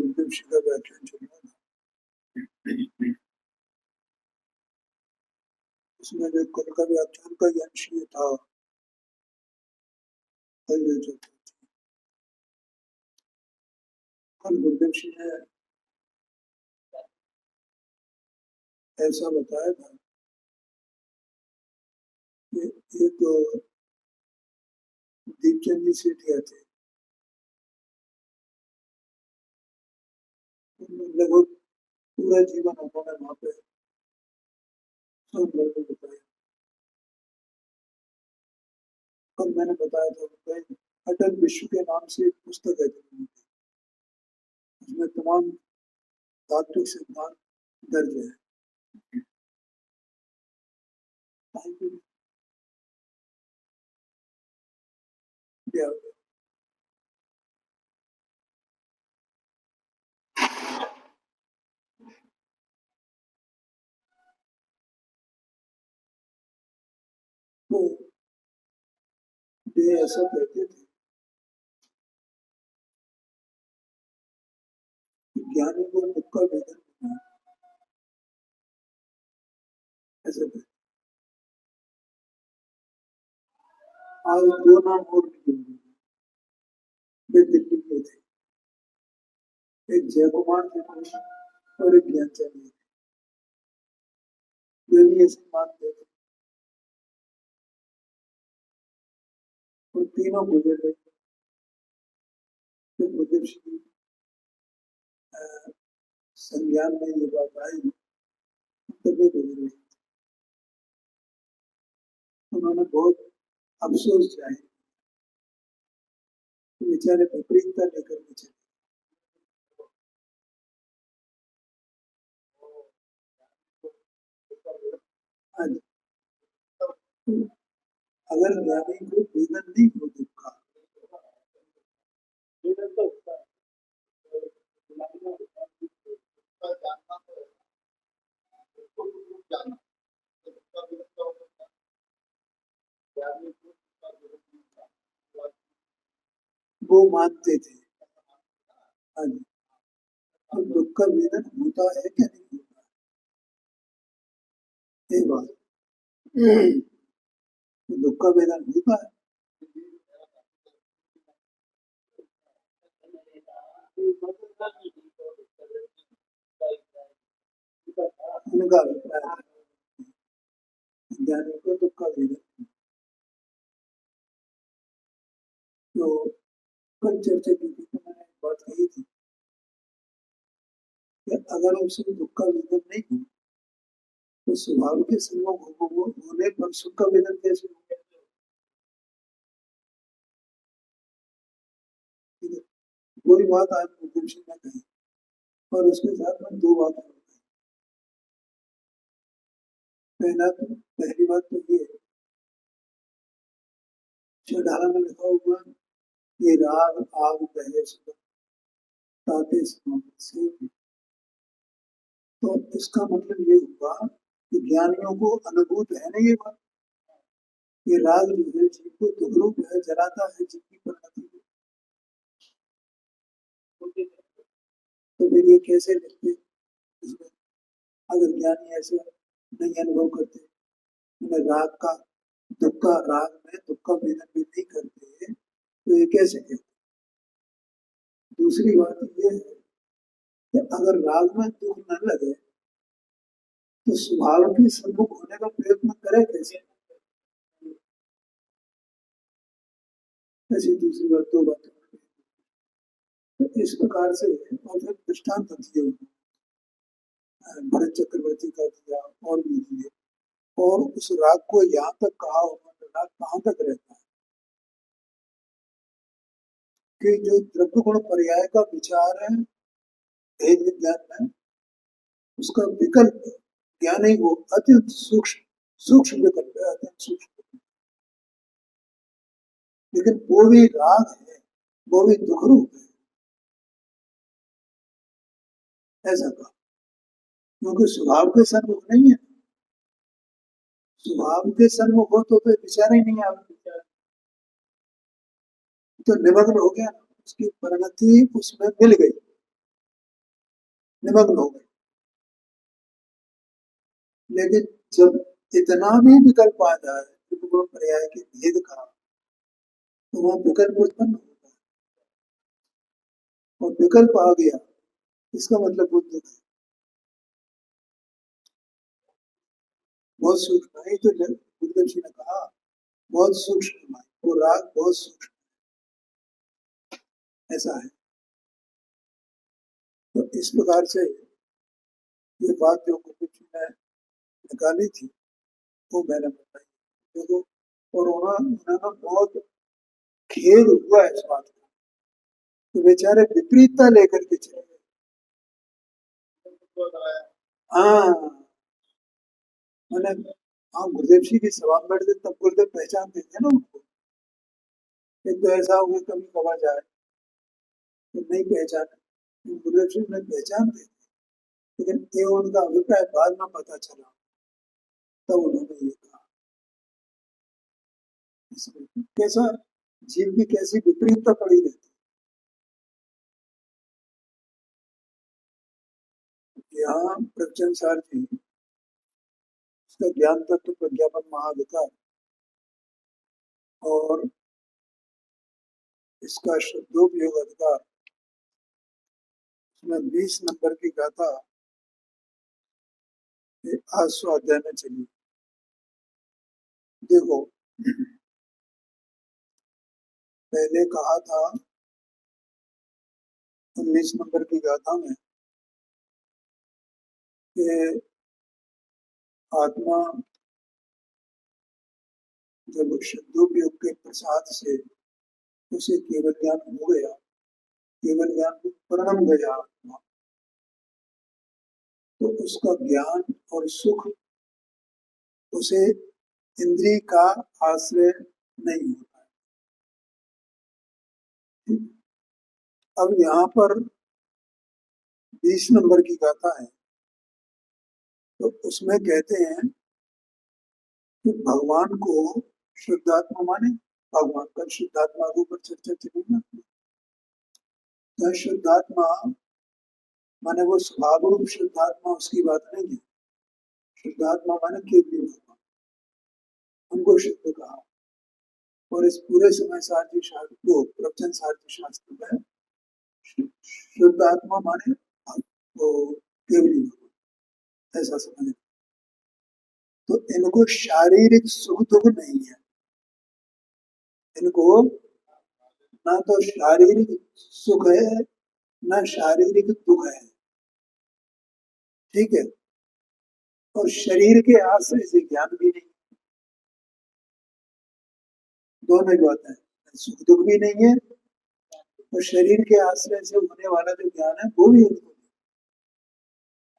गुरुदेव का व्याख्यान चल रहा था, उसमें जो कल का व्याख्यान का अंश ये था, कल गुरुदेव जी ने ऐसा बताया था कि एक दीपचंद जी सेठिया थे, लगभग पूरा जीवन उन्होंने वहां पे सब लोगों को बताया। कल मैंने बताया था उनको अटल विश्व के नाम से एक पुस्तक है, उसमें तमाम तात्विक सिद्धांत दर्ज है। क्या तो ये ऐसा कहते थे कि ज्ञानी को दुख का वेदन नहीं है, ऐसे कहते। आज दो नाम और निकले, वे दिल्ली के थे, एक जयकुमार थे और एक ज्ञानचंद थे। ये भी ऐसे मानते थे और तीनों गुजरे तो गुरुदेव श्री संज्ञान में ये बात आई, तभी गुजरे। उन्होंने बहुत अफसोस चाहे, बेचारे विपरीतता लेकर के चले। अगर ज्ञानी को वेदन नहीं हो दुख का, वो मानते थे। अब दुख का वेदन होता है क्या नहीं होता, ये बात। दुख का वेदन होता है। उनका अभिप्राय ज्ञानी को दुख का वेदन। तो कल चर्चा की थी, तो मैंने एक बात कही थी कि अगर उसे दुख का वेदन नहीं हो तो स्वभाव के सम्मुख होने पर सुख का वेदन कैसे हो? वही बात आज गुरुदेव जी ने कही और उसके साथ में दो बातें हो गई। पहली बात तो ये षडाला में लिखा हुआ ये राग आग बहे ताते से, तो इसका मतलब ये हुआ कि ज्ञानियों को अनुभूत है ना ये बात, ये राग जो है जीव को दुखरूप है, जलाता है जीव की परिणति को। तो फिर ये कैसे लिखते इसमें, अगर ज्ञानी ऐसे नहीं अनुभव करते, उन्हें राग का दुख का राग में दुख का वेदन भी नहीं करते, तो ये कैसे कहते। दूसरी बात ये है कि अगर राग में दुख न लगे तो स्वभाव के सम्मुख होने का प्रयत्न करे कैसे। ऐसी दूसरी बात, दो बातें। तो इस प्रकार से और फिर दृष्टांत दिए भरत चक्रवर्ती का दिया और भी दिए, और उस राग को यहाँ तक कहा उन्होंने, राग कहाँ तक रहता है कि जो द्रव्य गुण पर्याय का विचार है भेद विज्ञान में उसका विकल्प ज्ञान ही वो अत्यंत सूक्ष्म सूक्ष्म विकल्प है, अत्यंत सूक्ष्म। लेकिन वो भी राग है, वो भी दुख रूप है, ऐसा कहा। क्योंकि स्वभाव के सन्मुख नहीं है, स्वभाव के सन्मुख हो तो विचार ही नहीं आवे, तो निमग्न हो गया, उसकी परिणति उसमें मिल गई, निमग्न हो गई। लेकिन जब इतना भी विकल्प आ जाए त्रिगुण पर्याय के भेद का, तो वह विकल्प उत्पन्न होता है, और विकल्प आ गया इसका मतलब बुद्ध है, बहुत सूक्ष्म है। तो गुरुदेव जी ने कहा बहुत सूक्ष्म है, वो राग बहुत सूक्ष्म, ऐसा है। तो इस प्रकार से ये बात जो गुरुदेव जी ने निकाली थी वो मैंने बताई। देखो, और उन्होंने बहुत खेद हुआ इस बात का, तो बेचारे विपरीतता लेकर के चले गए। हाँ, मैंने, हाँ, गुरुदेव जी की सभा में बैठते तब गुरुदेव पहचानते थे ना उनको। एक तो ऐसा हुआ कभी कभार जाए तो नहीं पहचाने, गुरुदेव जी ने पहचानते थे, लेकिन ये उनका अभिप्राय बाद में पता चला, तब उन्होंने ये कहा। कैसा जीव की कैसी विपरीतता पड़ी रहती है। यहाँ प्रवचन सार जी इसका ज्ञान तत्व प्रज्ञापन महाविकार और इसका शब्दोपयोग अधिकार, इसमें 20 नंबर की गाथा आज स्वाध्याय में चली। देखो, पहले कहा था 19 नंबर की गाथा में कि आत्मा जब शब्दोपयोग के प्रसाद से उसे केवल ज्ञान हो गया, केवल ज्ञान परिणम गया आत्मा, तो उसका ज्ञान और सुख उसे इंद्रिय का आश्रय नहीं होता है। अब यहाँ पर 20 नंबर की गाथा है, तो उसमें कहते हैं कि भगवान को शुद्धात्मा माने, भगवान का शुद्धात्मा के ऊपर चर्चा चली ना, तो शुद्धात्मा माने वो स्वभाव रूप शुद्धात्मा, उसकी बात नहीं है। शुद्धात्मा माने केवल भगवान, उनको शुद्ध कहा। और इस पूरे समय सारथी शास्त्र को, प्रवचन सारथी शास्त्र में शुद्ध आत्मा माने वो केवली भगवान, ऐसा समझे। तो इनको शारीरिक सुख दुख नहीं है, इनको ना तो शारीरिक सुख है ना शारीरिक दुख है, ठीक है। और शरीर के आश्रय से ज्ञान भी नहीं, दोनों ही बात है, सुख दुख भी नहीं है और शरीर के आश्रय से होने वाला जो ज्ञान है वो भी उनको नहीं।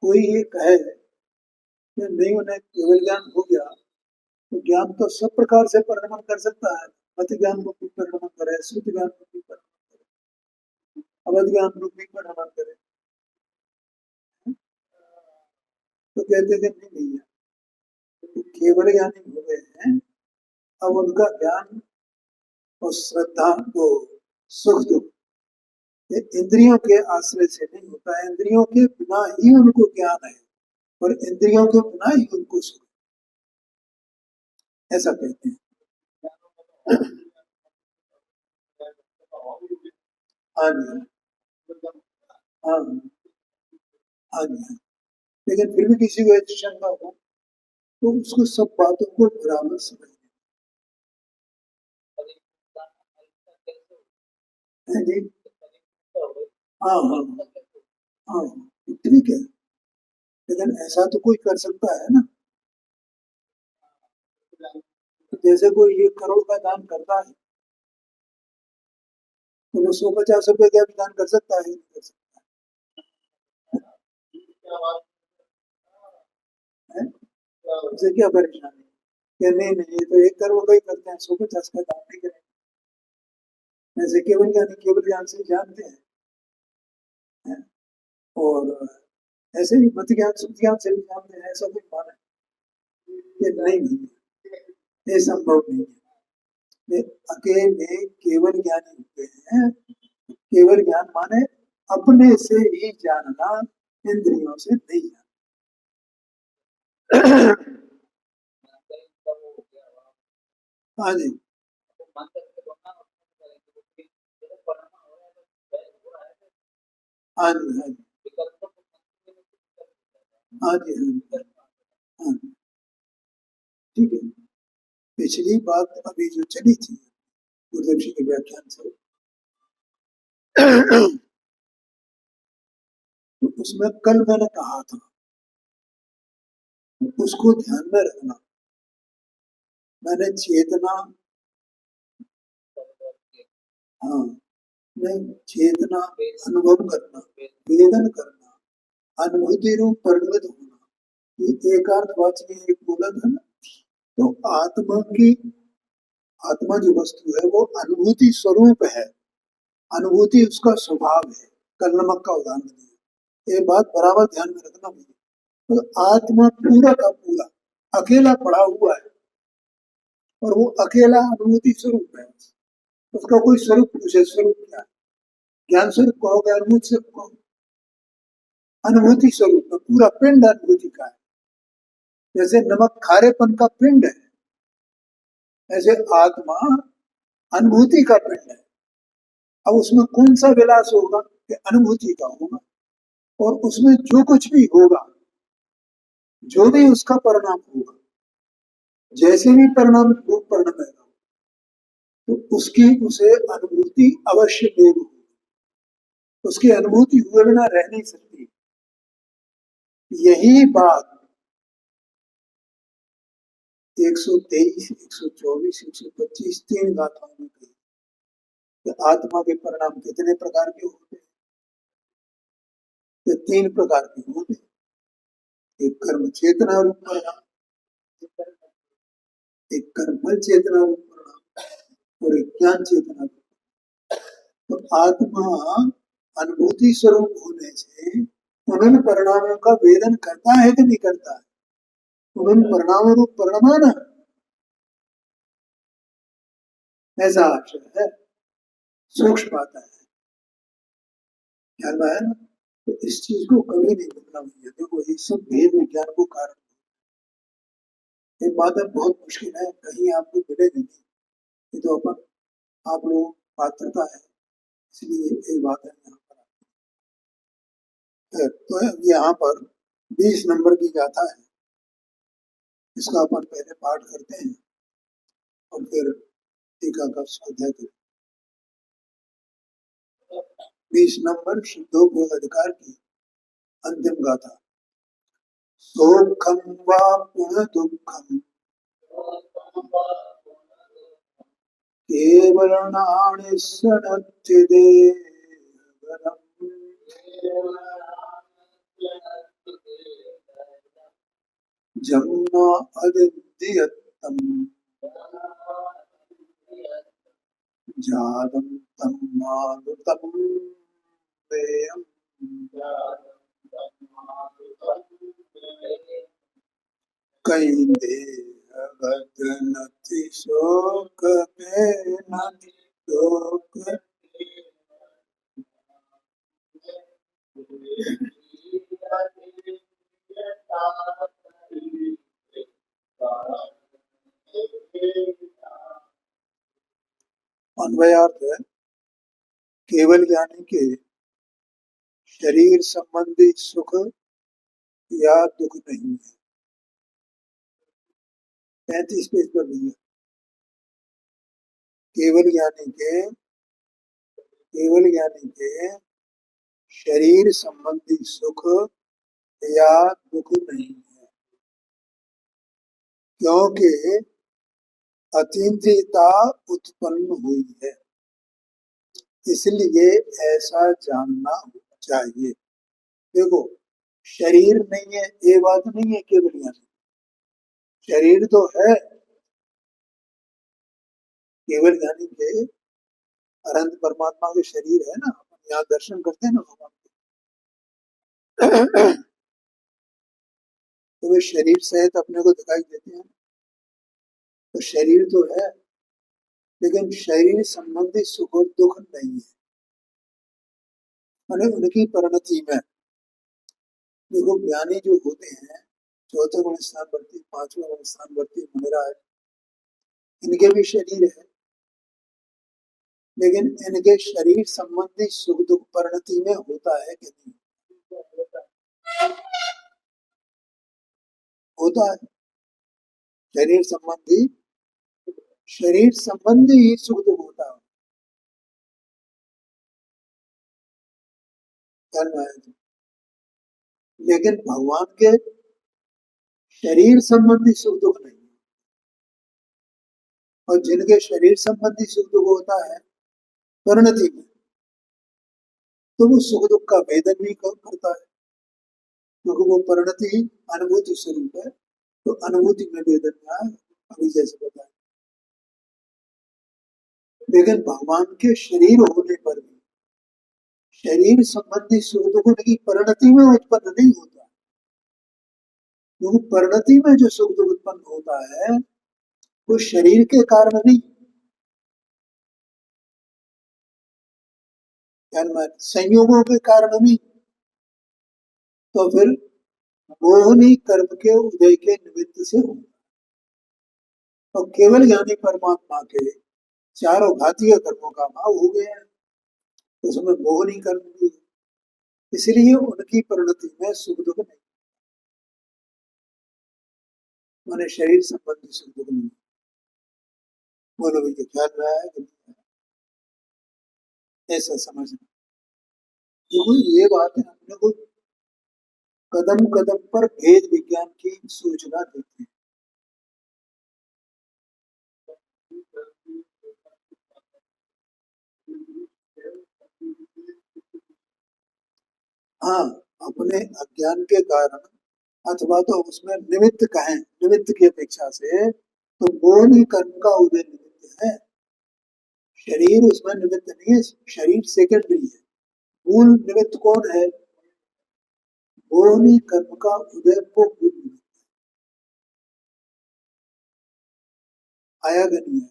कोई ये कहे कि नहीं उन्हें केवल ज्ञान हो गया, तो ज्ञान तो सब प्रकार से परिणमन कर सकता है, मत ज्ञान रूपी परिणमन करे, शुद्ध ज्ञान रूपी परिणमन करे, अवध ज्ञान रूपी परिणमन करे। तो कहते कि नहीं भैया, तो केवल ज्ञानी हो गए हैं, अब उनका ज्ञान और श्रद्धा को सुख दुख ये इंद्रियों के आश्रय से नहीं होता है, इंद्रियों के बिना ही उनको ज्ञान है और इंद्रियों के बिना ही उनको सुख, ऐसा कहते हैं। हाँ जी, हाँ, हाँ जी। लेकिन फिर भी किसी को ऐसी शंका हो तो उसको सब बातों को बराबर समझ है जी। हाँ, हाँ, हाँ, ठीक है, लेकिन ऐसा तो कोई कर सकता है ना, जैसे कोई 1 करोड़ का दान करता है तो वो 150 रुपए का भी दान कर सकता है, नहीं कर सकता। है, उसे क्या परेशानी क्या? नहीं नहीं, ये तो एक कर्म को ही करते हैं, 150 का दान नहीं करेंगे। ऐसे केवल ज्ञानी केवल ज्ञान से जानते हैं, है? और ऐसे ही मत ज्ञान शुद्ध ज्ञान से भी जानते हैं, ऐसा कोई माना ये नहीं नहीं है, ये संभव नहीं है। ये अकेले केवल ज्ञानी होते हैं। केवल ज्ञान माने अपने से ही जानना, इंद्रियों से नहीं जानना। हाँ जी, हाँ जी, हाँ जी, हाँ जी, हाँ जी, हाँ जी, ठीक है। पिछली बात अभी जो चली थी गुरुदेव जी के व्याख्यान से, तो उसमें कल मैंने कहा था, उसको ध्यान में रखना। मैंने चेतना, हाँ, नहीं, चेतना, अनुभव करना, वेदन करना, अनुभूति रूप परिणत होना, ये एकार्थवाची एक बोला था ना। तो आत्मा की, आत्मा जो वस्तु है वो अनुभूति स्वरूप है, अनुभूति उसका स्वभाव है। कल नमक का उदाहरण दिया, ये बात बराबर ध्यान में रखना मुझे। तो आत्मा पूरा का पूरा अकेला पड़ा हुआ है, और वो अकेला अनुभूति स्वरूप है। उसका कोई स्वरूप पूछे, स्वरूप क्या है? ज्ञान स्वरूप कहोगे, अनुभूति स्वरूप कहोगे? अनुभूति स्वरूप में पूरा पिंड अनुभूति का है। जैसे नमक खारेपन का पिंड है, ऐसे आत्मा अनुभूति का पिंड है। अब उसमें कौन सा विलास होगा कि अनुभूति का होगा, और उसमें जो कुछ भी होगा, जो भी उसका परिणाम होगा, जैसे भी परिणाम रूप परिणाम है, तो उसकी उसे अनुभूति अवश्य देगी। उसकी अनुभूति हुए बिना रह नहीं सकती। यही बात 123, 124, 125 तीन गाथाओं में कही कि आत्मा के परिणाम कितने प्रकार के होते हैं? ये तीन प्रकार के होते हैं। एक कर्म चेतना रूप परिणाम, एक कर्मफल चेतना रूप परिणाम, और एक ज्ञान चेतना रूप। तो आत्मा अनुभूति स्वरूप होने से उन परिणामों का वेदन करता है कि नहीं करता है? उन परिणाम रूप परिणाम ऐसा आशय है, सूक्ष्म बात है, ख्याल में है ना? तो इस चीज को कभी नहीं भूलना चाहिए। देखो, ये सब भेद विज्ञान को कारण, ये बात है बहुत मुश्किल है, कहीं आपको मिलेगी नहीं। ये तो अपन आप लोग पात्रता है, इसलिए ये बात है यहाँ पर। तो यहाँ पर 20 नंबर की गाथा है, इसका अपन पहले पाठ करते हैं और फिर टीका का स्वाध्याय करें। 20 नंबर शुद्धोपयोग अधिकार की अंतिम गाथा। सोखम वा पुनः दुखम केवलनानिस्सनच्चिदेवनम् जमुना अदित्यत्तम् जातं तं मारुतं वेयम् कैन्देहगत नति शोक में नति शोक। अन्वयार्थ है, केवल ज्ञानी के शरीर संबंधी सुख या दुख नहीं है। 35 पेज पर नहीं है। केवल ज्ञानी के, केवल ज्ञानी के शरीर संबंधी सुख या दुख नहीं है, क्योंकि अतीन्द्रियता उत्पन्न हुई है, इसलिए ऐसा जानना चाहिए। देखो, शरीर नहीं है ये बात नहीं है केवल ज्ञानी, शरीर तो है। केवल ज्ञानी के अनंत परमात्मा के शरीर है ना, अपन यहाँ दर्शन करते हैं ना भगवान के। तो वे शरीर सहित अपने को दिखाई देते हैं। तो शरीर तो है, लेकिन शरीर संबंधी सुख और दुख नहीं है, माने उनकी परिणति में। देखो ज्ञानी जो होते हैं, चौथे गुण स्थानवर्ती, पांचवें गुण स्थानवर्ती मुनिराज, इनके भी शरीर है, लेकिन इनके शरीर संबंधी सुख दुख परिणति में होता है कि नहीं? होता है। शरीर संबंधी, शरीर संबंधी ही सुख दुख होता है। ध्यान में आया तो। लेकिन भगवान के शरीर संबंधी सुख दुख नहीं, और जिनके शरीर संबंधी सुख दुख होता है परिणति में, तो वो सुख दुख का वेदन भी करता है, क्योंकि वो परिणति अनुभूति स्वरूप है। तो अनुभूति में वेदन का अभी जैसे बताया। लेकिन भगवान के शरीर होने पर भी शरीर संबंधी सुख दुख की परिणति में उत्पन्न नहीं होता, क्योंकि परिणति में जो सुख दुख उत्पन्न होता है वो शरीर के कारण नहीं, संयोगों के कारण नहीं। तो फिर मोहनी कर्म के उदय के निमित्त से होगा। और केवल ज्ञानी परमात्मा के चारों घातीय कर्मों का भाव हो गया है, उसमें मोहनी कर्म भी है, इसलिए उनकी परिणति में सुख दुख नहीं, माने शरीर संबंधी सुख दुख नहीं। बोलो भैया ख्याल रहा है कि नहीं? ऐसा समझना, क्योंकि ये बात है अपने को कदम कदम पर भेद विज्ञान की सूचना देती है। हाँ, अपने अज्ञान के कारण, अथवा तो उसमें निमित्त कहें, निमित्त की अपेक्षा से तो मोहनी कर्म का उदय निमित्त है, शरीर उसमें निमित्त नहीं है, शरीर सेकेंडरी है। मूल निमित्त कौन है? मोहनी कर्म का उदय को मूल निमित्त आया नहीं है।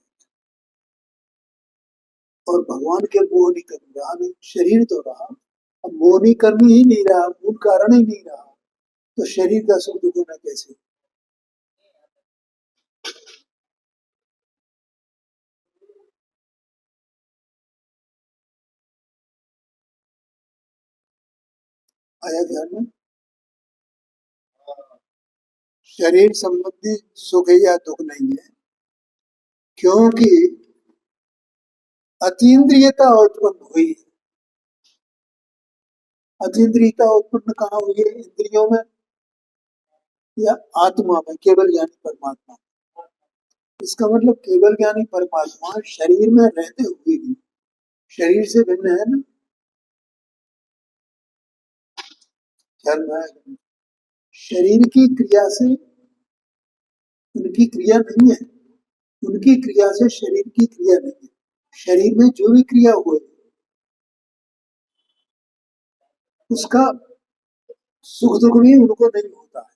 और भगवान के मोहनी कर्म रहा नहीं, शरीर तो रहा, अब मोहनी कर्म ही नहीं रहा, मूल कारण ही नहीं रहा, तो शरीर का सुख दुख होना कैसे? आया ध्यान में? शरीर संबंधी सुख या दुख नहीं है, क्योंकि अतीन्द्रियता उत्पन्न हुई। अतीन्द्रियता उत्पन्न कहाँ हुई है? इंद्रियों में या आत्मा में, केवल ज्ञानी परमात्मा। इसका मतलब केवल ज्ञानी परमात्मा शरीर में रहते हुए भी शरीर से भिन्न है ना। ख्याल में आया? शरीर की क्रिया से उनकी क्रिया नहीं है, उनकी क्रिया से शरीर की क्रिया नहीं है। शरीर में जो भी क्रिया हुए उसका सुख दुख भी उनको नहीं होता है,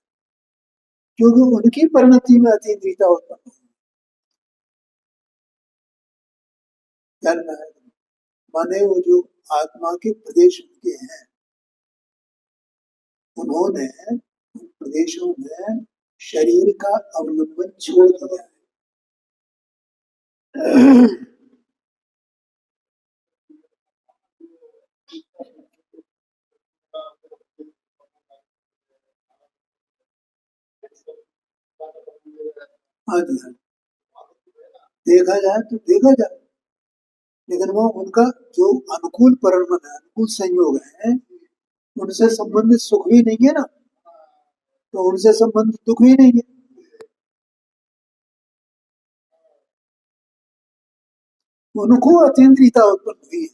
क्योंकि उनकी परिणति में अतीन्द्रियता उत्पन्न है। ख्याल में आया? माने वो जो आत्मा के प्रदेश उनके हैं, उन्होंने उन प्रदेशों में शरीर का अवलंबन छोड़ दिया है। हाँ जी, हाँ, देखा जाए तो देखा जाए, लेकिन वो उनका जो अनुकूल परिणाम है, अनुकूल संयोग है, उनसे संबंधित सुख भी नहीं है ना, तो उनसे संबंधित दुख भी नहीं है। उनको अतीन्द्रियता उत्पन्न हुई है।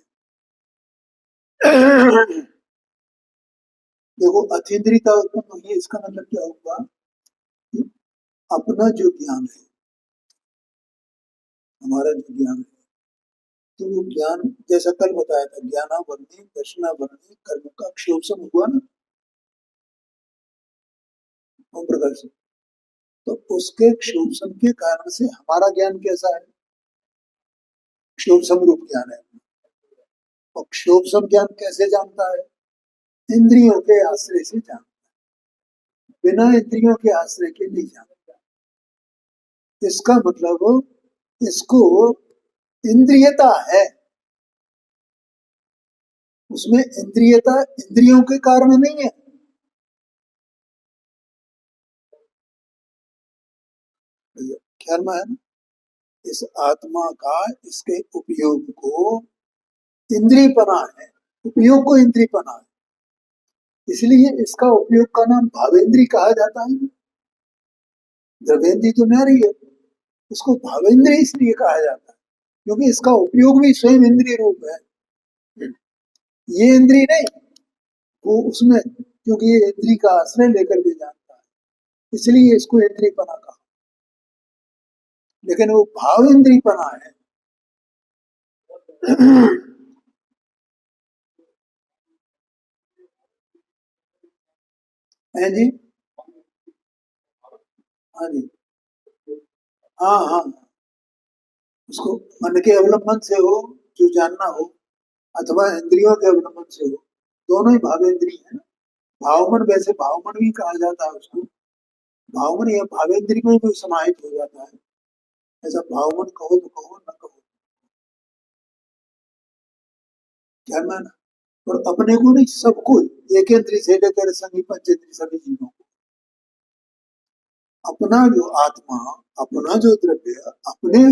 देखो अतीन्द्रियता उत्पन्न हुई है, इसका मतलब क्या होगा कि अपना जो ज्ञान है, हमारा जो ज्ञान है, तो वो ज्ञान जैसा कल बताया था, ज्ञानावरणी दर्शनावरणी कर्म का क्षोभम हुआ ना ओम प्रकाश से। तो उसके क्षोभम के कारण से हमारा ज्ञान कैसा है, क्षोभम रूप ज्ञान है। और क्षोभम ज्ञान कैसे जानता है, इंद्रियों के आश्रय से जानता है, बिना इंद्रियों के आश्रय के नहीं जानता। इसका मतलब इसको इंद्रियता है, उसमें इंद्रियता इंद्रियों के कारण नहीं है। ख्याल में है ना, इस आत्मा का इसके उपयोग को इंद्रियपना है, उपयोग को इंद्रियपना है, इसलिए इसका उपयोग का नाम भावेंद्री कहा जाता है। द्रव्येंद्री तो नारी है, उसको भावेंद्री इसलिए कहा जाता है क्योंकि इसका उपयोग भी स्वयं इंद्रिय रूप है। ये इंद्रिय नहीं, वो उसमें, क्योंकि ये इंद्रिय का आश्रय लेकर के जानता है, इसलिए इसको इंद्रियपना कहा। लेकिन वो भाव इंद्रियपना है। है जी, हाँ जी, हाँ हाँ, उसको मन के अवलंबन से हो जो जानना हो, अथवा इंद्रियों के अवलंबन से हो, दोनों ही भावेंद्रिय है ना। भावमन, वैसे भावमन भी कहा जाता है उसको, भावमन या भावेंद्रिय में भी समाहित हो जाता है। ऐसा भावमन कहो तो कहो, न कहो क्या माना। और अपने को नहीं, सबको, एक इंद्रिय से लेकर संगी पंचेंद्रिय सभी जीवों को, अपना जो आत्मा, अपना जो द्रव्य, अपने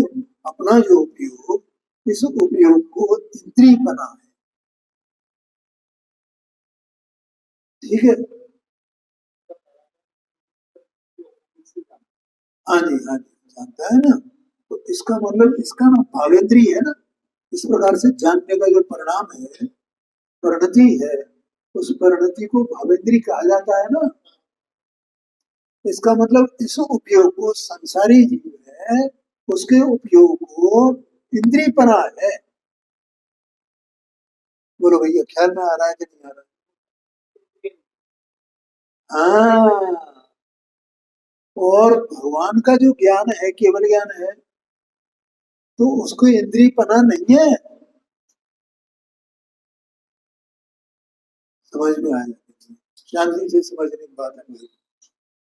अपना जो उपयोग, इस उपयोग को इंद्रिय बना है। ठीक है, हाँ जी, हाँ जी, जानता है ना। तो इसका मतलब इसका ना भावेंद्रिय है ना। इस प्रकार से जानने का जो परिणाम है, परिणति है, उस परिणति को भावेंद्रिय कहा जाता है ना। इसका मतलब इस उपयोग को संसारी जीव है, उसके उपयोग को इंद्रिय पना है। बोलो भैया, ख्याल में आ रहा है कि नहीं आ रहा है? हाँ, और भगवान का जो ज्ञान है, केवल ज्ञान है, तो उसको इंद्रिय पना नहीं है। समझ में आया, शांति से समझने की बात है।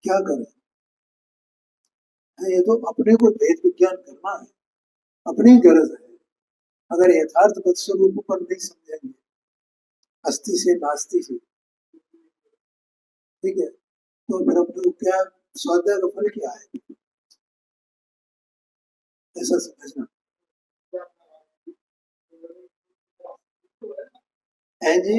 क्या करें, ये तो अपने को भेद विज्ञान करना है, अपनी गरज है। अगर यथार्थ पद स्वरूप पर नहीं समझेंगे, अस्थि से नास्ति से, ठीक है, तो फिर अपने क्या, स्वाध्याय का फल क्या है, ऐसा समझना है जी।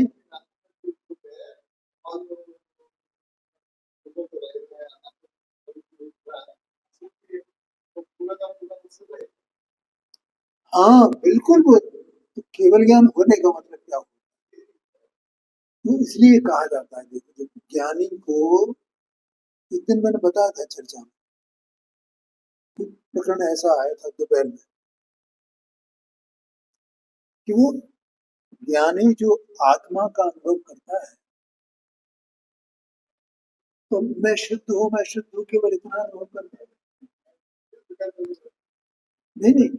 हाँ बिल्कुल, वो तो केवल ज्ञान होने का मतलब क्या हो, तो इसलिए कहा जाता है, देखो जब ज्ञानी को, एक दिन मैंने बताया था चर्चा में, कि प्रकरण ऐसा आया था दोपहर में, कि वो ज्ञानी जो आत्मा का अनुभव करता है, तो मैं शुद्ध हूँ, केवल इतना अनुभव करता है, नहीं नहीं,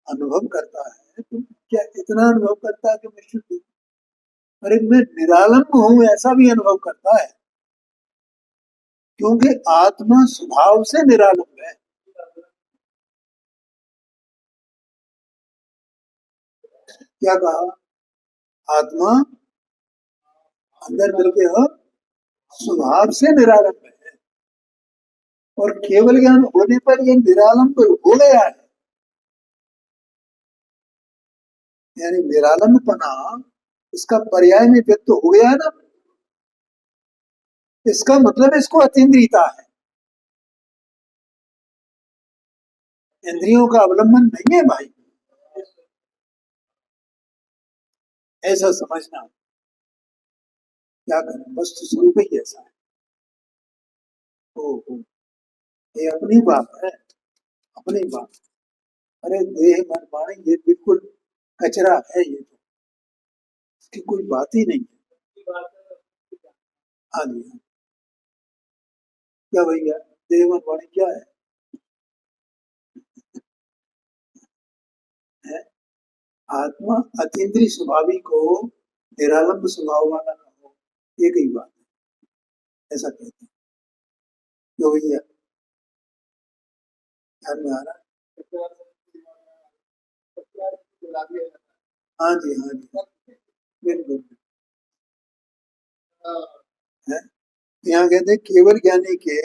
अनुभव करता है तो क्या इतना अनुभव करता है कि मैं शुद्ध हूँ, अरे मैं निरालंब हूँ ऐसा भी अनुभव करता है, क्योंकि आत्मा स्वभाव से निरालंब है। क्या कहा, आत्मा अंदर द्रव्य स्वभाव से निरालंब है, और केवल ज्ञान होने पर यह निरालंब हो गया है, यानी निरालंबपना इसका पर्याय में व्यक्त हो गया है ना। इसका मतलब इसको अतीन्द्रियता है, इंद्रियों का अवलंबन नहीं है भाई, ऐसा समझना। क्या करें, वस्तु स्वरूप ही ऐसा है। ओ, ये अपनी बात है, अपनी बात। अरे देह मन वाणी ये बिल्कुल कचरा है, ये तो इसकी कोई बात ही नहीं है। हाँ जी, हाँ। क्या भैया, देह मन वाणी क्या है? आत्मा अतीन्द्रिय स्वाभाविक हो, निरालंब स्वभाव वाला ना हो, ये कई बात है, ऐसा कहते हैं। क्यों भैया, ध्यान में आ रहा है? हाँ जी, हाँ जी, बिल्कुल है। यहाँ कहते हैं केवल ज्ञानी के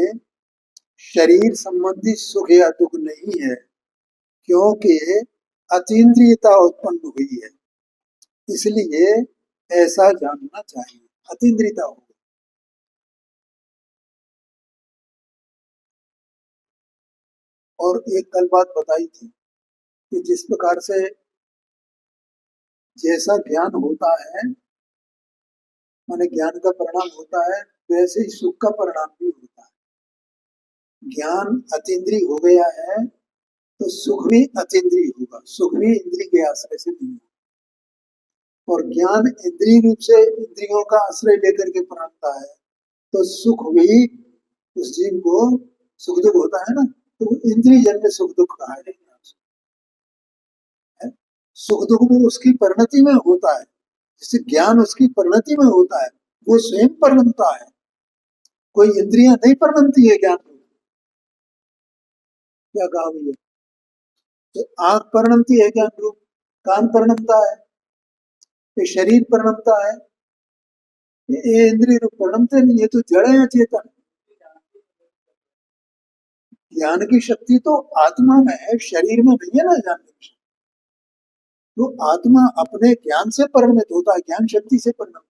शरीर संबंधी सुख या दुख नहीं है, क्योंकि अतीन्द्रियता उत्पन्न हुई है, इसलिए ऐसा जानना चाहिए। अतीन्द्रियता हो गई। और एक कल बात बताई थी कि जिस प्रकार से जैसा ज्ञान होता है, माने ज्ञान का परिणाम होता है, वैसे ही सुख का परिणाम भी होता है। ज्ञान अतीन्द्रिय हो गया है तो सुख भी अतीन्द्रिय होगा, सुख भी इंद्रिय के आश्रय से नहीं होगा। और ज्ञान इंद्रिय रूप से इंद्रियों का आश्रय लेकर के प्राप्त है, तो सुख भी उस जीव को सुख दुख होता है ना, तो इंद्रिय जन्य सुख दुख कहा है। सुख दुख वो उसकी परिणति में होता है, जैसे ज्ञान उसकी परिणति में होता है, वो स्वयं परिणमता है, कोई इंद्रियां नहीं परिणमती है ज्ञान में। क्या कहा भैया? तो आंख परिणमती है ज्ञान रूप, कान परिणमता है, ये शरीर परिणमता है, ये इंद्रिय रूप परिणमते नहीं, ये तो जड़ है चेतन। ज्ञान की शक्ति तो आत्मा में है, शरीर में नहीं है ना ज्ञान की शक्ति। तो आत्मा अपने ज्ञान से परिणमित होता है, ज्ञान शक्ति से परिणमित,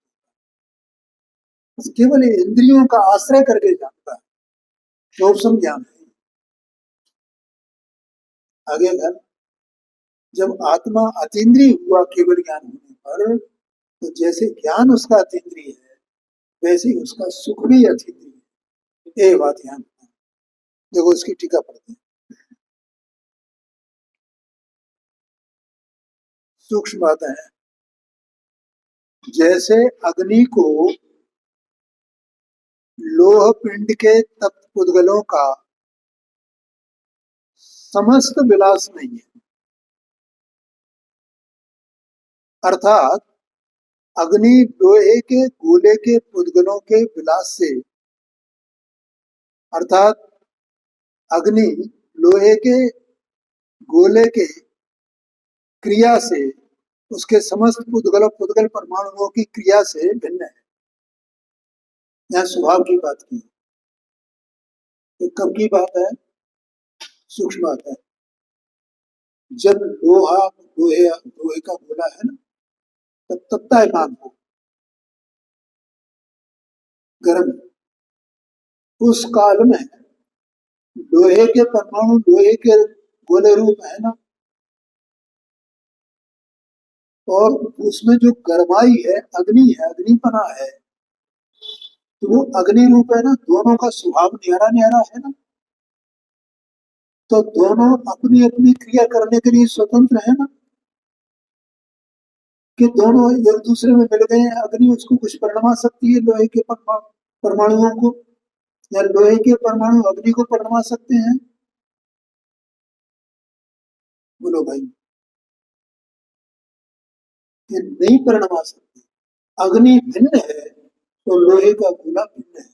केवल इंद्रियों का आश्रय करके जानता है, शोभसम ज्ञान है। आगे अगर जब आत्मा अतीन्द्रिय हुआ केवल ज्ञान होने पर, तो जैसे ज्ञान उसका अतीन्द्रिय है, वैसे ही उसका सुख भी अतीन्द्रिय है। ये बात ध्यान रखना। देखो इसकी टीका पढ़ते हैं। सूक्ष्म बात है, जैसे अग्नि को लोह पिंड के तप्त उद्गलों का समस्त विलास नहीं है, अर्थात अग्नि लोहे के गोले के उद्गलों के विलास से, अर्थात अग्नि लोहे के गोले के क्रिया से, उसके समस्त पुद्गल पुद्गल परमाणुओं की क्रिया से भिन्न है। यहाँ स्वभाव की बात की, तो कब की बात है? सूक्ष्म बात है। जब लोहे लोहे का गोला है ना, तब तप्तायमान हो, गर्म, उस काल में लोहे के परमाणु लोहे के गोले रूप है ना, और उसमें जो गरमाई है, अग्नि है, अग्निपना है, तो वो अग्नि रूप है ना, दोनों का स्वभाव न्यारा न्यारा है ना, तो दोनों अपनी अपनी क्रिया करने के लिए स्वतंत्र है ना, कि दोनों एक दूसरे में मिल गए हैं। अग्नि उसको कुछ परिणमा सकती है, लोहे के परमाणुओं को, या लोहे के परमाणु अग्नि को परिणमा सकते हैं? बोलो भाई, ये नहीं परिणमा सकते। अग्नि भिन्न है तो लोहे का गोला भिन्न है,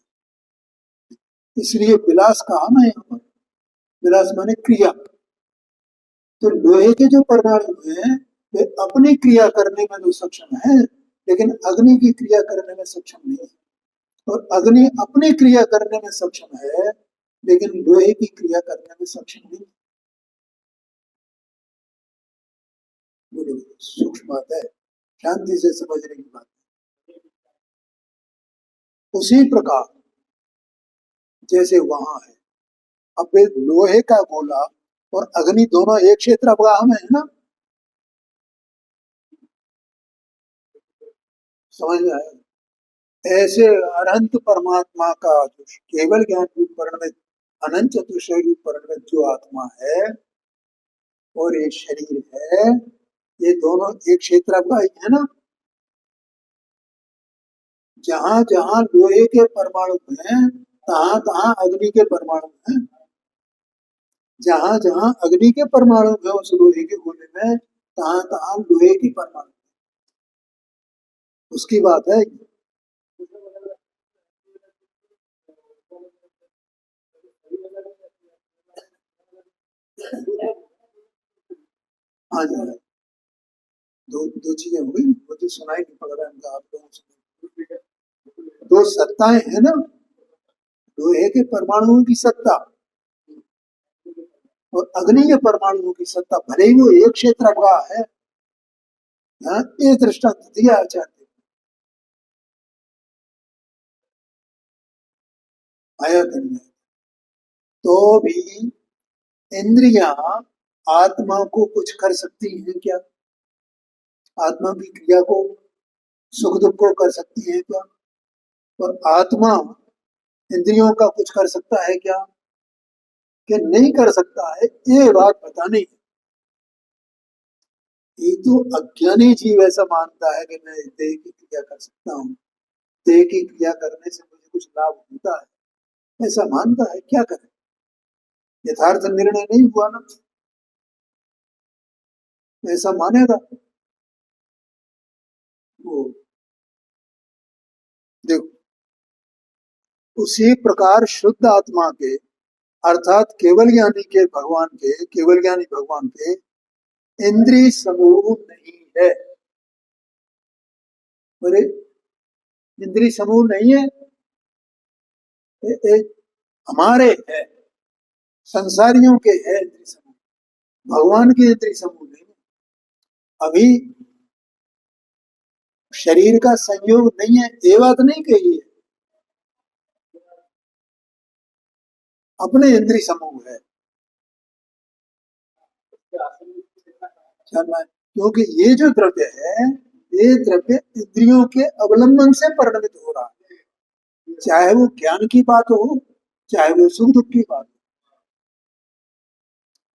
इसलिए विलास कहा ना यहाँ पर। विलास माने क्रिया। तो लोहे के जो परमाणु हैं, वे अपनी क्रिया करने में तो सक्षम है, लेकिन अग्नि की क्रिया करने में सक्षम नहीं है। और अग्नि अपनी क्रिया करने में सक्षम है, लेकिन लोहे की क्रिया करने में सक्षम नहीं। बोलो, सूक्ष्म बात है, शांति से समझने की बात। उसी प्रकार जैसे वहां है, अब वे लोहे का गोला और अग्नि दोनों एक क्षेत्र अवगाह में है ना, समझ में आया? ऐसे अनंत परमात्मा का जो केवल ज्ञान रूप परिणमित अनंत चतुर्षय रूप परिणमित जो आत्मा है और एक शरीर है, ये दोनों एक क्षेत्र का ही है ना। जहां जहां लोहे के परमाणु हैं, तहां तहां अग्नि के परमाणु हैं। जहां जहां अग्नि के परमाणु हैं उस लोहे के गोले में, तहां तहां लोहे के परमाणु, उसकी बात है। हाँ जी, दो दो चीजें हो गई, मुझे सुनाई नहीं पड़ रहा है इनका, आप लोगों से। दो सत्ताएं है ना, लोहे के परमाणुओं की सत्ता और अग्नि के परमाणुओं की सत्ता, भले ही वो एक क्षेत्र का है। हाँ, ये दृष्टांत दिया आचार्य आया करने। तो भी इंद्रियां आत्मा को कुछ कर सकती हैं क्या? आत्मा की क्रिया को, सुख दुख को कर सकती है क्या? और आत्मा इंद्रियों का कुछ कर सकता है क्या कि नहीं कर सकता है? ये बात पता नहीं। ये तो अज्ञानी जीव ऐसा मानता है कि मैं देह की क्रिया कर सकता हूँ, देह की क्रिया करने से मुझे कुछ लाभ होता है, ऐसा मानता है। क्या करे, यथार्थ निर्णय नहीं हुआ ना, ऐसा मानेगा वो। देखो, उसी प्रकार शुद्ध आत्मा के अर्थात केवल ज्ञानी के भगवान के, केवल ज्ञानी भगवान के इंद्रिय समूह नहीं है। बोले इंद्रिय समूह नहीं है, एक हमारे है, संसारियों के है इंद्रिय समूह, भगवान के इंद्रिय समूह नहीं है। अभी शरीर का संयोग नहीं है, ये बात नहीं कही है, अपने इंद्रिय समूह है। क्योंकि ये जो द्रव्य है, ये द्रव्य इंद्रियों के अवलंबन से परिणमित हो रहा है, चाहे वो ज्ञान की बात हो, चाहे वो सुख दुख की बात हो,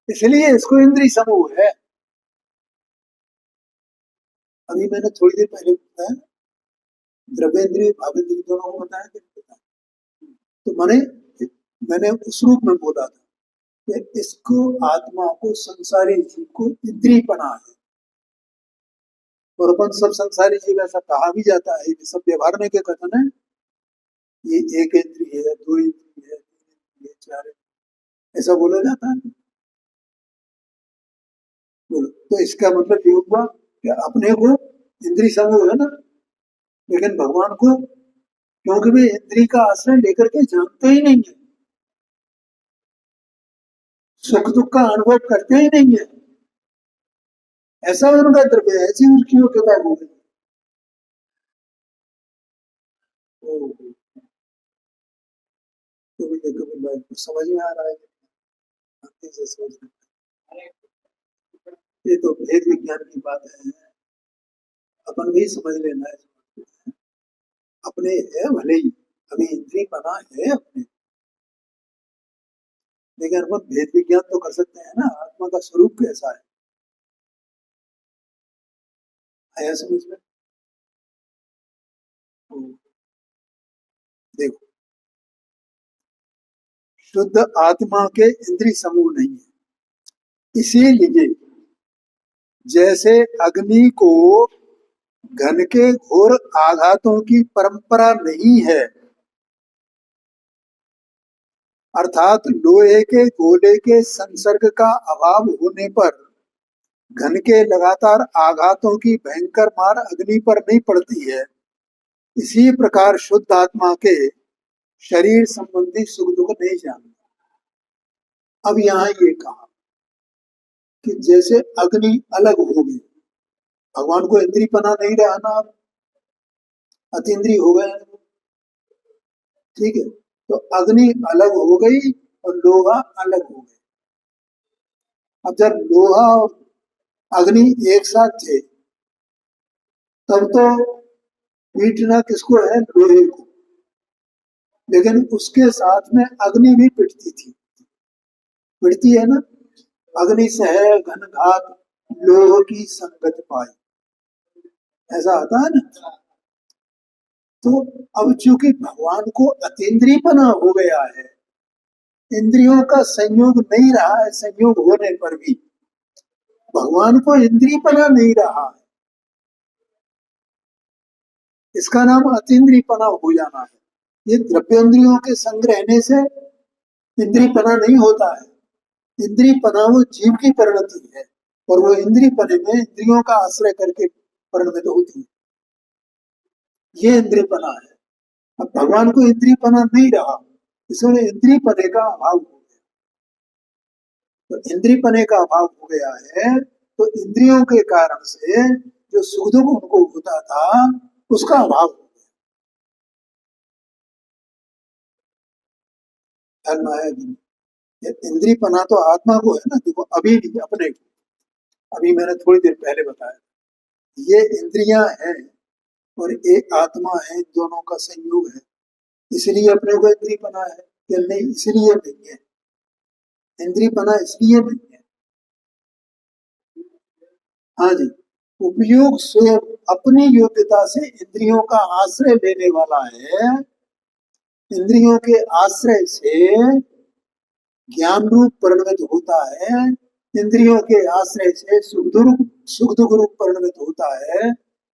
इसलिए इसको इंद्रिय समूह है। अभी मैंने थोड़ी देर पहले बताया, द्रव्येंद्रिय भावेंद्रिय दोनों को बताया कि नहीं बताया? तो मैंने उस रूप में बोला था कि इसको, आत्मा को, संसारी जीव को इंद्रिय बना है। और अपन सब संसारी जीव ऐसा कहा भी जाता है, ये सब व्यवहार में के कथन है। ये एक इंद्रिय है, दो इंद्रिय है, तीन इंद्रिय है, चार इंद्रिय, ऐसा बोला जाता है। बोलो, तो इसका मतलब ये हुआ कि अपने को इंद्रिय समूह है ना, लेकिन भगवान को, क्योंकि वे इंद्रिय का आश्रय लेकर के जानते ही नहीं है, सुख दुख का अनुभव करते ही नहीं है, ऐसा उनका द्रव्य है, ऐसी उसकी योग्यता हो गई। तो भी देखो भाई, समझ में आ रहा है कि से समझ में, ये तो भेद विज्ञान की बात है, अपन भी समझ लेना है। अपने है भले ही, अभी इंद्रिय बना है अपने, लेकिन अपन भेद विज्ञान तो कर सकते हैं ना, आत्मा का स्वरूप कैसा है, आया समझ में? तो देखो, शुद्ध आत्मा के इंद्रिय समूह नहीं है, इसीलिए जैसे अग्नि को घन के घोर आघातों की परंपरा नहीं है, अर्थात लोहे के गोले के संसर्ग का अभाव होने पर घन के लगातार आघातों की भयंकर मार अग्नि पर नहीं पड़ती है, इसी प्रकार शुद्ध आत्मा के शरीर संबंधी सुख दुख नहीं जानता। अब यहाँ ये कहा कि जैसे अग्नि अलग हो गई, भगवान को इंद्रिय पना नहीं रहा ना, अब अतीन्द्रिय हो गए, ठीक है, तो अग्नि अलग हो गई और लोहा अलग हो गया। अब जब लोहा और अग्नि एक साथ थे, तब तो पीटना किसको है? लोहे को। लेकिन उसके साथ में अग्नि भी पिटती थी, पिटती है ना। अग्नि सह घन घात लोह की संगत पाई, ऐसा आता है ना। तो अब चूंकि भगवान को अतीन्द्रियपना हो गया है, इंद्रियों का संयोग नहीं रहा है, संयोग होने पर भी भगवान को इंद्रियपना नहीं रहा है, इसका नाम अतीन्द्रियपना हो जाना है। ये द्रव्येंद्रियों के संग रहने से इंद्रियपना नहीं होता है। इंद्रियपना वो जीव की परिणति है, और वो इंद्रियपने में इंद्रियों का आश्रय करके परिणत होती है, ये इंद्रियपना है। अब भगवान को इंद्रियपना नहीं रहा, इसलिए इंद्रियपने का अभाव हो गया। तो इंद्रियपने का अभाव हो गया है, तो इंद्रियों के कारण से जो सुख दुख उनको होता था उसका अभाव हो गया। इंद्रियपना तो आत्मा को है ना। देखो अभी भी अपने को, अभी मैंने थोड़ी देर पहले बताया, ये इंद्रियां हैं और एक आत्मा है, इन दोनों का संयोग है, इसलिए अपने को इंद्रियपना है या नहीं? इसलिए नहीं है, इंद्रियपना इसलिए नहीं है। हाँ जी, उपयोग स्वयं अपनी योग्यता से इंद्रियों का आश्रय लेने वाला है। इंद्रियों के आश्रय से ज्ञान रूप परिणत होता है, इंद्रियों के आश्रय से सुख दुख रूप परिणत होता है,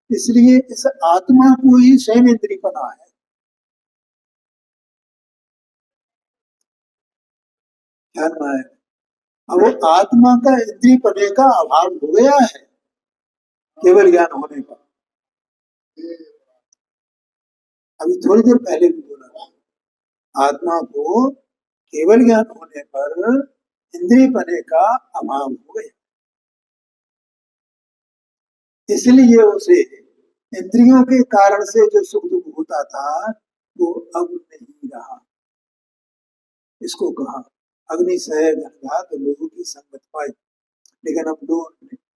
इसलिए इस आत्मा को ही स्वयं इंद्रियपना है। ध्यान में आए। अब वो आत्मा का इंद्रियपने का अभाव हो गया है केवल ज्ञान होने पर। अभी थोड़ी देर पहले भी बोला था, आत्मा को केवल ज्ञान होने पर इंद्रियपने का अभाव हो गया, इसलिए उसे इंद्रियों के कारण से जो सुख दुख होता था वो अब नहीं रहा। इसको कहा अग्नि सह घनघात लोगों की संगत पाई। लेकिन अब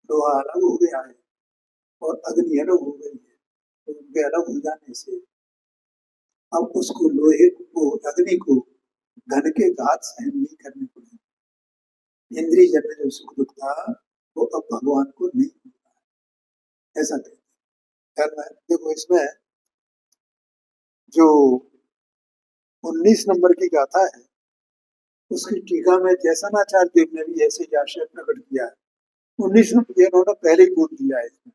लोहा अलग हो गया है और अग्नि अलग हो गई है, तो उनके अलग हो जाने से अब उसको लोहे को, अग्नि को घन के घात सहन नहीं करने पड़े। इंद्रिय जन्य जो सुख दुख था वो अब भगवान को नहीं मिलता है, ऐसा कहते हैं। देखो इसमें जो 19 नंबर की गाथा है उसकी टीका में जैसनाचार्य देव ने भी ऐसे ही आशय प्रकट किया है। 19 नंबर ये उन्होंने पहले ही बोल दिया है इसमें।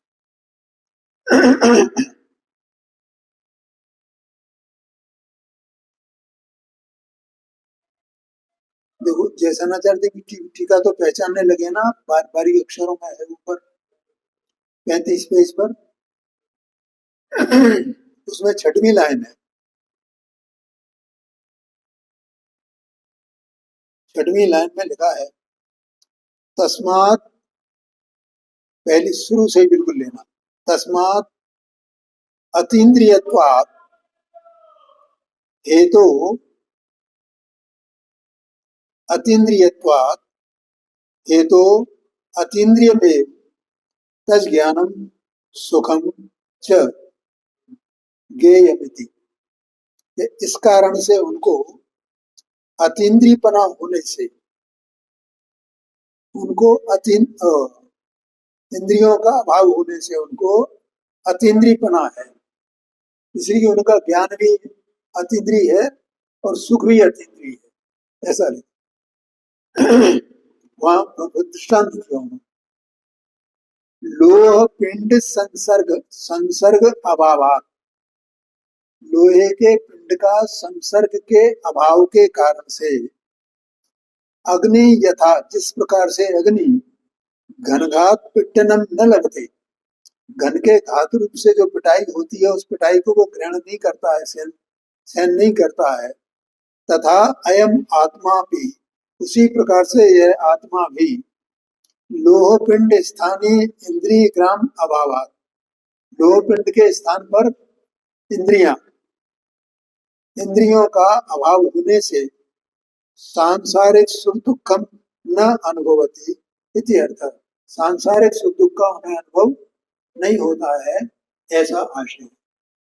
देखो जैसनाचार्य देव की टीका तो पहचानने लगे ना, बारीक अक्षरों में है ऊपर 35 पेज पर। उसमें 6वीं लाइन है, 6वीं लाइन में लिखा है तस्मात्, पहली शुरू से ही बिल्कुल लेना, तस्मात् अतीन्द्रियत्वात् हेतु अतीन्द्रियत्वात् हेतु अतीन्द्रियमेव तज्ज्ञानम सुखम च ज्ञेयमिति। इस कारण से उनको अतीन्द्रियपना होने से, उनको इंद्रियों का अभाव होने से उनको अतीन्द्रियपना है, इसलिए उनका ज्ञान भी अतीन्द्रिय है और सुख भी अतीन्द्रिय है, ऐसा नहीं। वहां दृष्टांत दिया उन्होंने, लोह पिंड संसर्ग अभावात, लोहे के पिंड का संसर्ग के अभाव के कारण से अग्नि यथा, जिस प्रकार से अग्नि घनघात पिट्टनम न लगते, घन के घात रूप से जो पिटाई होती है उस पिटाई को वो ग्रहण नहीं करता है, सहन नहीं करता है, तथा अयम आत्मा भी, उसी प्रकार से यह आत्मा भी लोह पिंड स्थानीय इंद्रिय ग्राम अभावात, लोह पिंड के स्थान पर इंद्रियों का अभाव होने से सांसारिक सुख दुखम न अनुभवती इति अर्थ, सांसारिक सुख दुख का उन्हें अनुभव नहीं होता है, ऐसा आशय।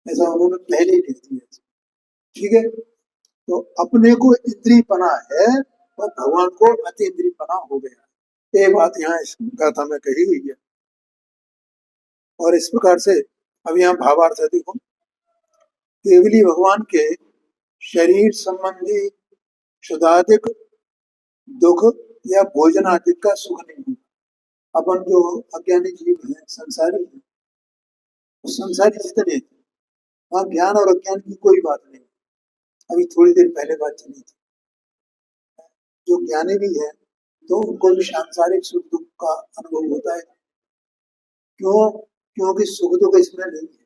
ऐसा उन्होंने पहले ही लिख दिया। ठीक है, तो अपने को इंद्रियपना है और भगवान को अति इंद्रियपना हो गया। ये बात यहाँ इस गाथा में कही गई है। और इस प्रकार से अब यहाँ भावार्थ है, देखो, केवली भगवान के शरीर संबंधी शुद्धाधिक दुख या भोजन आदि का सुख नहीं होता। अपन जो अज्ञानी जीव हैं, संसारी हैं, संसारी जितने हैं, वहाँ ज्ञान और अज्ञान की कोई बात नहीं। अभी थोड़ी देर पहले बात चली थी, जो ज्ञानी भी है तो उनको भी सांसारिक सुख दुख का अनुभव होता है। क्यों? क्योंकि सुख दुख इसमें नहीं है।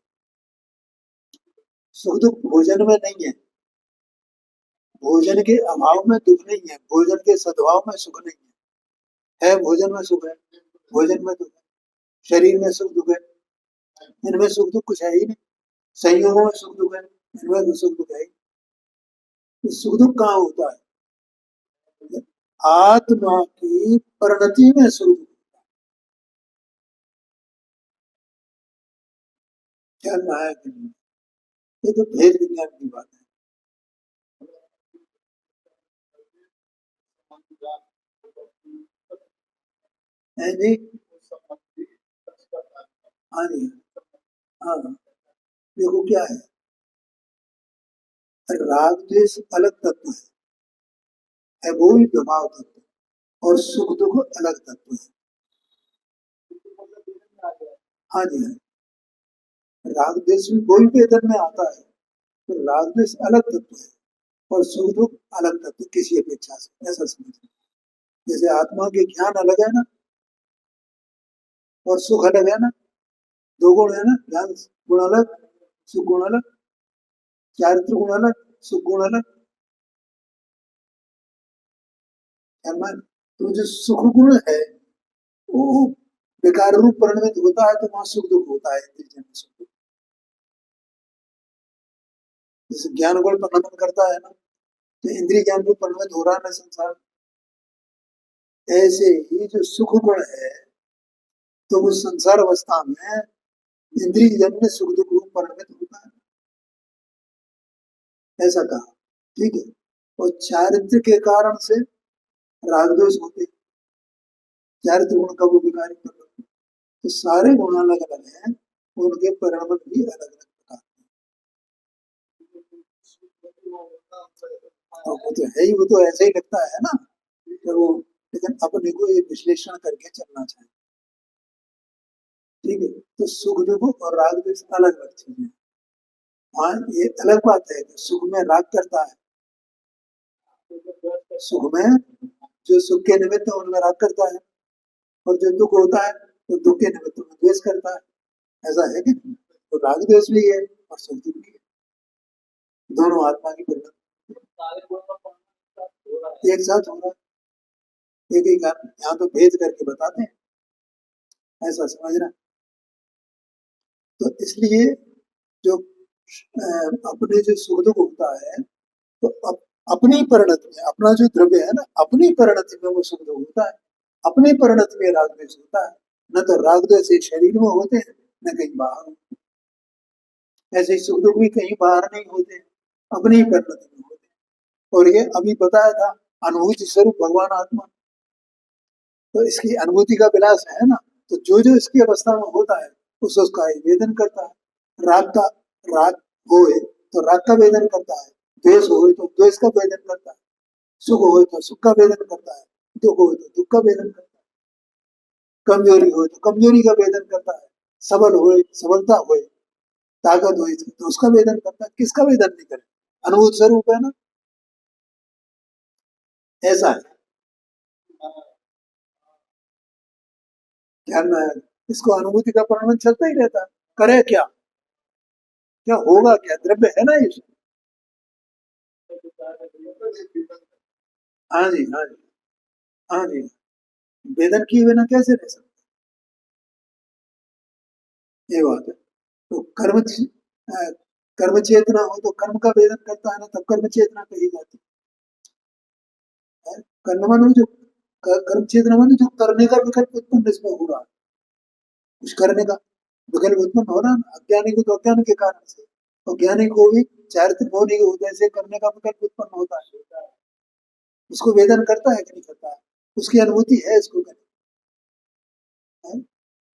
सुख दुख भोजन में नहीं है, भोजन के अभाव में दुख नहीं है, भोजन के सद्भाव में सुख नहीं है। भोजन में सुख है, भोजन में दुख है, शरीर में सुख दुख है, इनमें सुख दुख कुछ है ही नहीं। संयोगों में सुख दुख है, इनमें तो सुख दुख है ही। तो सुख दुख कहाँ होता है? आत्मा की परिणति में सुख दुख। ख्याल में आया कि नहीं? ये तो भेद विज्ञान की बात है। है जी, हाँ जी, हाँ। देखो क्या है, राग द्वेष अलग तत्व है वो भी प्रभाव तत्व, और सुख दुख अलग तत्व है। हाँ जी, हाँ। राग द्वेष भी कोई वेदन में आता है, तो राग द्वेष अलग तत्व है और सुख दुख अलग तत्व किसी अपेक्षा से, ऐसा समझ। जैसे आत्मा के ज्ञान अलग है ना, और सुख अलग है ना, दो गुण है ना, ज्ञान गुण अलग, सुख गुण अलग, चारित्र गुण अलग, सुख गुण अलग। तो जो सुख गुण है वो विकार रूप परिणमित होता है, तो वहां सुख दुख होता है। सुख दुख जैसे ज्ञान गुण परिणमन करता है ना, तो इंद्रिय ज्ञान रूप परिणमित हो रहा है ना संसार। ऐसे ही जो सुख गुण है, तो वो संसार अवस्था में इंद्रिय जन्य सुख दुख रूप परिणमित होता है, ऐसा कहा। ठीक है, और चारित्र के कारण से राग द्वेष होते, चारित्र गुण का वो विकारी परिणमन। तो सारे गुण अलग अलग हैं, उनके परिणमन भी अलग अलग प्रकार के। वो तो है ही, वो तो ऐसे ही लगता है ना, तो वो, लेकिन अपने को ये विश्लेषण करके चलना चाहिए। ठीक है, तो सुख दुख और राग द्वेष अलग अलग चीजें हैं। हाँ, ये अलग बात है कि सुख में राग करता है, सुख में जो सुख के निमित्त है उनमें राग करता है, और जो दुख होता है तो दुख के निमित्त में द्वेष करता है। ऐसा है कि नहीं? तो राग द्वेष भी है और सुख दुख भी है, दोनों आत्मा की परिणति एक साथ हो रहा है। एक ही कारण, यहाँ तो भेद करके बताते हैं, ऐसा समझना। तो इसलिए जो अपने जो सुख दुख होता है, तो अपनी परिणति में, अपना जो द्रव्य है ना, अपनी परिणति में वो सुख दुख होता है, अपनी परिणति में राग द्वेष होता है। न तो राग द्वेष एक शरीर में होते हैं, न कहीं बाहर। ऐसे ही सुख दुख भी कहीं बाहर नहीं होते, अपनी ही परिणति में होते हैं। और ये अभी बताया था, अनुभूति स्वरूप भगवान आत्मा, तो इसकी अनुभूति का विलास है ना, तो जो जो इसकी अवस्था में होता है उसका वेदन करता है। राग का, राग होए तो राग का वेदन करता है, द्वेष होए तो द्वेष का वेदन करता है, सुख होए तो सुख का वेदन करता है, दुख होए तो दुख का वेदन करता है, कमजोरी होए तो कमजोरी का वेदन करता है, सबल होए, सबलता होए, ताकत होए तो उसका वेदन करता है। किसका वेदन नहीं करे? अनुभूत स्वरूप है ना, ऐसा है। ध्यान में आया? इसको अनुभूति का परिणाम चलता ही रहता है। करे क्या, क्या होगा, क्या द्रव्य है ना ये। हाँ जी, हाँ जी, हाँ जी। वेदन किए बिना कैसे रह सकते, ये बात है। तो कर्म चेतना हो तो कर्म का वेदन करता है ना, तब कर्म चेतना कही जाती है। कर्म माने जो कर्म चेतना माने जो करने का विकल्प उत्पन्न इसमें हो रहा है, कुछ करने का विकल्प उत्पन्न हो रहा है ना, अज्ञानी को तो अज्ञान के कारण से, और ज्ञानी को भी चारित्र मौनी के उदय से करने का विकल्प उत्पन्न होता है। उसको वेदन करता है कि नहीं करता है, उसकी अनुभूति है इसको करने, है?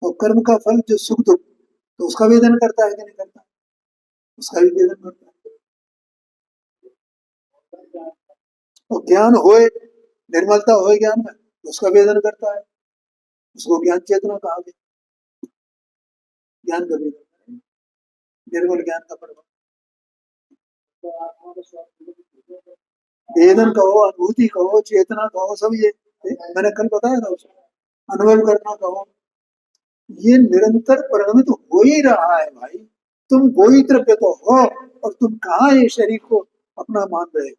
और कर्म का फल जो सुख दुख, तो उसका वेदन करता है कि नहीं करता, उसका भी वेदन करता है। और ज्ञान होए, निर्मलता होए ज्ञान में, तो उसका वेदन करता है, उसको ज्ञान चेतना कहा गया। ज्ञान का वेदन, निर्मल ज्ञान का प्रभाव, वेदन कहो, अनुभूति कहो, चेतना कहो, सब ये मैंने कल बताया था उसको, अनुभव करना कहो, ये निरंतर परिणमित हो ही रहा है भाई। तुम वही द्रव्य तो हो, और तुम कहाँ ये शरीर को अपना मान रहे हो।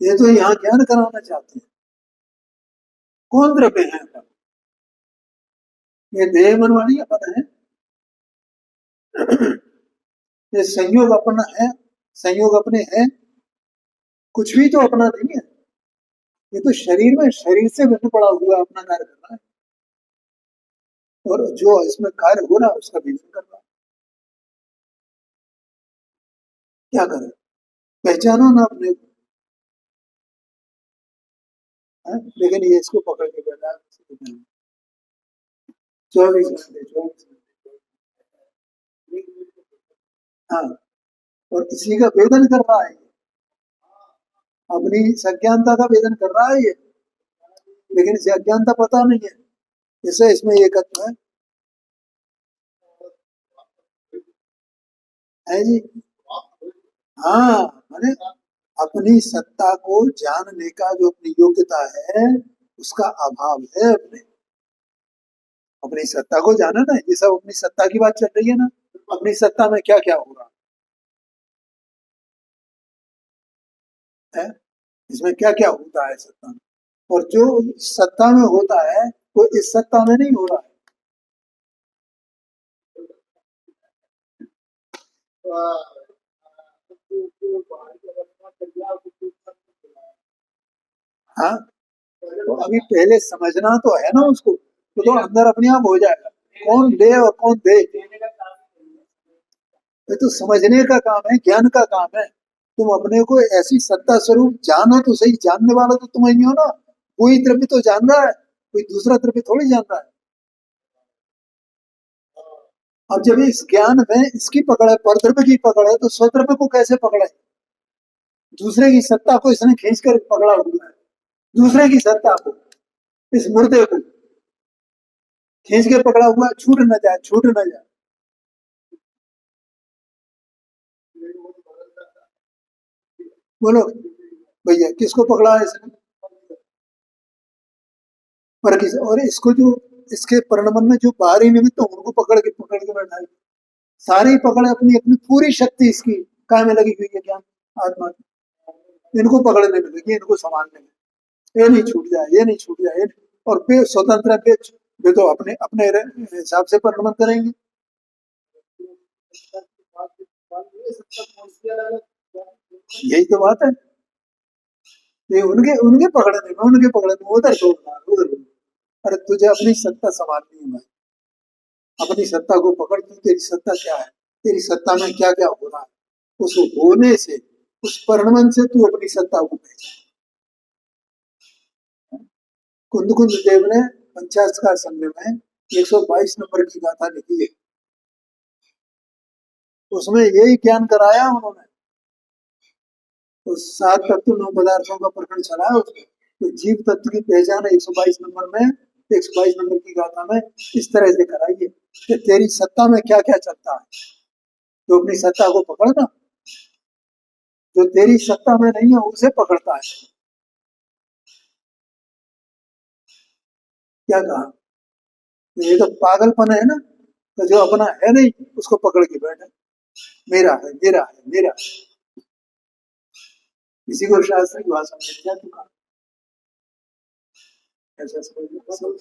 ये तो यहाँ ज्ञान कराना चाहते हैं। कौन द्रव्य है अपन? ये देह मन वाणी अपन है। ये संयोग अपना है, संयोग अपने हैं, कुछ भी तो अपना नहीं है। ये तो शरीर में शरीर से भिन्न पड़ा हुआ अपना कार्य कर रहा है, और जो इसमें कार्य हो रहा है उसका विरोध कर रहा है। क्या करें, पहचानो ना अपने को, है? लेकिन ये इसको पकड़ के बैठा 24 घंटे 24 घंटे। हाँ, और इसी का वेदन कर रहा है, अपनी सज्ञानता का वेदन कर रहा है ये, लेकिन इसे अज्ञानता पता नहीं है। जैसे इसमें एकत्व है जी। हाँ, माने अपनी सत्ता को जानने का जो अपनी योग्यता है, उसका अभाव है अपने। अपनी सत्ता को जाना ना, ये सब अपनी सत्ता की बात चल रही है ना, अपनी सत्ता में क्या क्या हो रहा है, इसमें क्या क्या होता है सत्ता में, और जो सत्ता में होता है वो इस सत्ता में नहीं हो रहा है। हाँ, तो अभी पहले समझना तो है ना उसको, तो अंदर अपने आप हो जाएगा कौन ले और कौन दे। ये तो समझने का काम है, ज्ञान का काम है। तुम अपने को ऐसी सत्ता स्वरूप जानो तो सही, जानने वाला तो तुम ही हो ना। कोई द्रव्य तो जान रहा है, कोई दूसरा द्रव्य थोड़ी जान रहा है। अब जब इस ज्ञान में इसकी पकड़ है, परद्रव्य की पकड़ है, तो स्वद्रव्य को कैसे पकड़े? दूसरे की सत्ता को इसने खींच कर पकड़ा हुआ है, दूसरे की सत्ता को, इस मुर्दे को खींच के पकड़ा हुआ है, छूट न जाए, छूट न जाए। बोलो भैया, किसको पकड़ा है इसने? पर किस, और इसको जो इसके परिणमन में जो बाहरी निमित्त तो उनको पकड़ के बैठा है। सारी पकड़ अपनी अपनी पूरी शक्ति इसकी काय में लगी हुई है, ज्ञान आत्मा की। इनको पकड़ने में लगी, इनको संभालने में, ये नहीं छूट जाए, ये नहीं छूट जाए, ये नहीं। और वे स्वतंत्र वे तो अपने अपने हिसाब से परिणमन करेंगे। यही तो बात है, ये उनके उनके पकड़ने में, उनके पकड़ने में, उधर छोड़ना उधर छोड़ना। अरे तुझे अपनी सत्ता संभालनी है भाई, अपनी सत्ता को पकड़। तू, तेरी सत्ता क्या है, तेरी सत्ता में क्या क्या हो रहा है, उस होने से, उस परिणमन से तू अपनी सत्ता को पहचान। कुंद कुंद देव ने पंचास्कार संघ में 122 नंबर की गाथा लिखी है, उसमें यही ज्ञान कराया उन्होंने। तो 7 तत्व 9 पदार्थों का प्रकरण चला है उसमें, तो जीव तत्व की पहचान 122 नंबर में, 122 नंबर की गाथा में इस तरह से कराई है कि तेरी सत्ता में क्या क्या चलता है, तो अपनी सत्ता को पकड़ना, जो तेरी सत्ता में नहीं है उसे पकड़ता है। क्या कहा, ये तो पागलपन है ना, तो जो अपना है नहीं उसको पकड़ के बैठे, मेरा है, मेरा है, मेरा है। इसी को शास्त्र की भाषा में क्या तुका, ऐसा समझ।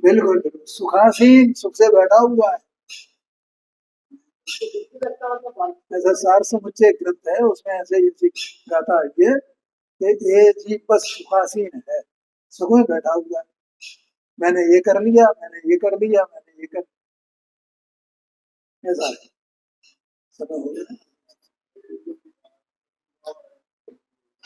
बिल्कुल बिल्कुल, सुखासीन सुख से बैठा हुआ है। ऐसा सार समुच्चय ग्रंथ है, उसमें ऐसे ये गाता है ये, कि ये जीव बस सुखासीन है, सुख में बैठा हुआ है। मैंने ये कर लिया, मैंने ये कर लिया, मैंने ये कर, ऐसा समय हो गया।